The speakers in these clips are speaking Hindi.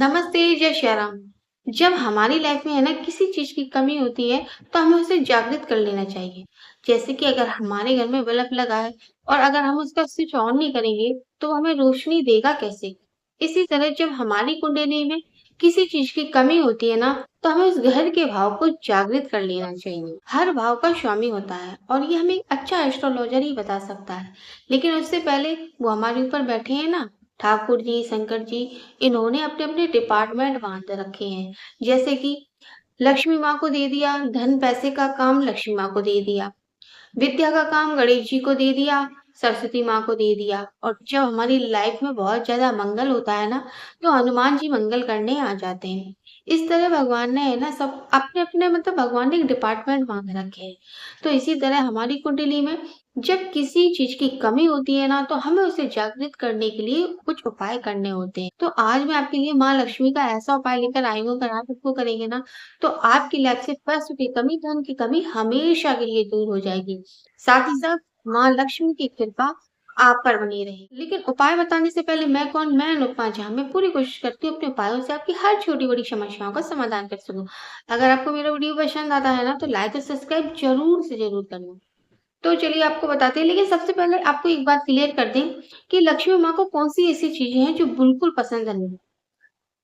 नमस्ते, जय श्री राम। जब हमारी लाइफ में है ना किसी चीज की कमी होती है तो हमें उसे जागृत कर लेना चाहिए। जैसे कि अगर हमारे घर में बल्ब लगा है और अगर हम उसका स्विच ऑन नहीं करेंगे तो वो हमें रोशनी देगा कैसे। इसी तरह जब हमारी कुंडली में किसी चीज की कमी होती है ना तो हमें उस घर के भाव को जागृत कर लेना चाहिए। हर भाव का स्वामी होता है और ये हमें एक अच्छा एस्ट्रोलॉजर ही बता सकता है। लेकिन उससे पहले वो हमारे ऊपर बैठे हैं ना, ठाकुर जी, शंकर जी, इन्होंने अपने-अपने डिपार्टमेंट बाँध रखे हैं। जैसे कि लक्ष्मी माँ को दे दिया, धन पैसे का काम लक्ष्मी माँ को दे दिया, विद्या का काम गणेश जी को दे दिया, सरस्वती माँ को दे दिया और जब हमारी लाइफ में बहुत ज़्यादा मंगल होता है ना, तो हनुमान जी मंगल करने आ जाते हैं। इस तरह भगवान ने है ना सब अपने-अपने मतलब भगवान ने एक डिपार्टमेंट बाँध रखे हैं। तो इसी तरह हमारी कुंडली में जब किसी चीज़ की कमी होती है ना, तो हमें उसे जागृत करने के लिए कुछ उपाय करने होते हैं। तो आज मैं आपके लिए माँ लक्ष्मी का ऐसा उपाय लेकर आई हूँ, अगर आप इसको करेंगे ना तो आपकी लाइफ से पैसों की कमी, धन की कमी हमेशा के लिए दूर हो जाएगी। साथ ही साथ माँ लक्ष्मी की कृपा आप पर बनी रहेगी। लेकिन उपाय बताने से पहले मैं कौन? मैं अनुपमा झा। मैं पूरी कोशिश करती हूँ अपने उपायों से आपकी हर छोटी-बड़ी समस्याओं का समाधान कर सकूँ। अगर आपको मेरा वीडियो पसंद आता है ना तो लाइक और सब्सक्राइब ज़रूर से ज़रूर करना। तो चलिए आपको बताते हैं, लेकिन सबसे पहले आपको एक बात क्लियर कर दें कि लक्ष्मी माँ को कौन-सी ऐसी चीज़ें हैं जो बिल्कुल पसंद नहीं।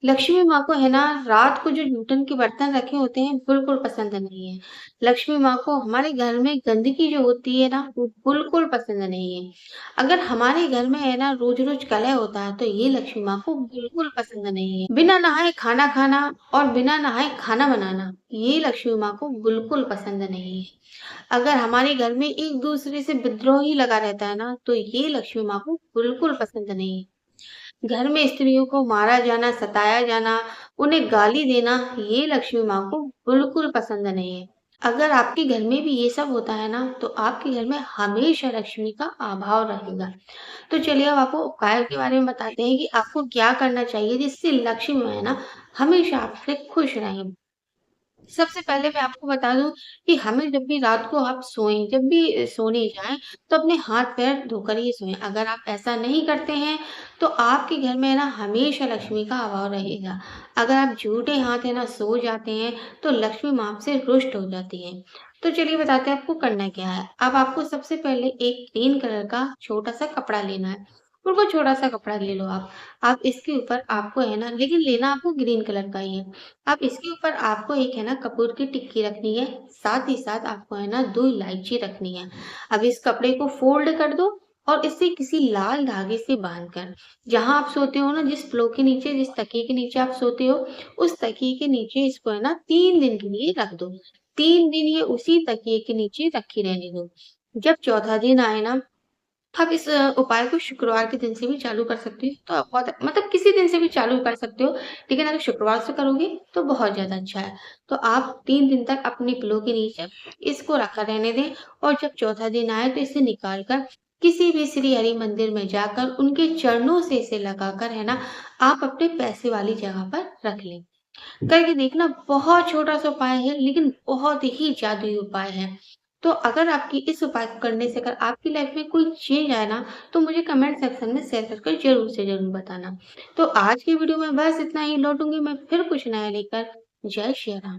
लक्ष्मी माँ को है ना रात को जो जूठन के बर्तन रखे होते हैं बिल्कुल पसंद नहीं है। लक्ष्मी माँ को हमारे घर में गंदगी जो होती है ना वो बिल्कुल पसंद नहीं है। अगर हमारे घर में है ना रोज-रोज कलह होता है तो ये लक्ष्मी माँ को बिल्कुल पसंद नहीं है। बिना नहाए खाना खाना और बिना नहाए खाना बनाना ये लक्ष्मी माँ को बिल्कुल पसंद नहीं है। अगर हमारे घर में एक दूसरे से विद्रोह ही लगा रहता है ना तो ये लक्ष्मी माँ को बिल्कुल पसंद नहीं है। घर में स्त्रियों को मारा जाना, सताया जाना, उन्हें गाली देना, ये लक्ष्मी माँ को बिल्कुल पसंद नहीं है। अगर आपके घर में भी ये सब होता है ना, तो आपके घर में हमेशा लक्ष्मी का अभाव रहेगा। तो चलिए अब आपको उपाय के बारे में बताते हैं कि आपको क्या करना चाहिए जिससे लक्ष्मी है ना, हमेशा आपसे खुश रहें। सबसे पहले मैं आपको बता दूँ कि हमें जब भी रात को आप सोएँ, जब भी सोने जाएँ, तो अपने हाथ-पैर धोकर ही सोएँ। अगर आप ऐसा नहीं करते हैं, तो आपके घर में है ना हमेशा लक्ष्मी का अभाव रहेगा। अगर आप झूठे हाथ है ना सो जाते हैं, तो लक्ष्मी माँ आपसे रुष्ट हो जाती है। तो चलिए बताते हैं आपको करना क्या है। अब आपको सबसे पहले एक ग्रीन कलर का छोटा-सा कपड़ा लेना है, बिल्कुल छोटा-सा कपड़ा ले लो आप। अब इसके ऊपर आपको है ना लेकिन लेना आपको ग्रीन कलर का ही है। अब इसके ऊपर आपको एक है ना कपूर की टिक्की रखनी है, साथ ही साथ आपको है ना 2 इलायची रखनी है। अब इस कपड़े को फ़ोल्ड कर दो और इसे किसी लाल धागे से बाँधकर जहाँ आप सोते हो ना, जिस पिलो के नीचे, जिस तकिए के नीचे आप सोते हो, उस तकिए के नीचे इसको है ना 3 दिन के लिए रख दो। 3 दिन ये उसी तकिए के नीचे रखी रहने दो। जब चौथा दिन आए ना, आप इस उपाय को शुक्रवार के दिन से भी चालू कर सकते हो, तो आप बहुत मतलब किसी दिन से भी चालू कर सकते हो, लेकिन अगर शुक्रवार से करोगे तो बहुत ज़्यादा अच्छा है। तो आप 3 दिन तक अपने पिलो के नीचे इसको रखा रहने दें और जब चौथा दिन आए तो इसे निकाल कर किसी भी श्री हरि मंदिर में जाकर उनके चरणों से इसे लगाकर है ना, आप अपने पैसे वाली जगह पर रख लें। करके देखना, बहुत छोटा-सा उपाय है लेकिन बहुत ही जादुई उपाय है। तो अगर आपकी इस उपाय को करने से अगर आपकी लाइफ में कोई चेंज आए ना, तो मुझे कमेंट सेक्शन में शेयर कर कर ज़रूर से ज़रूर बताना। तो आज की वीडियो में बस इतना ही, लौटूँगी मैं फिर कुछ नया लेकर। जय श्री राम।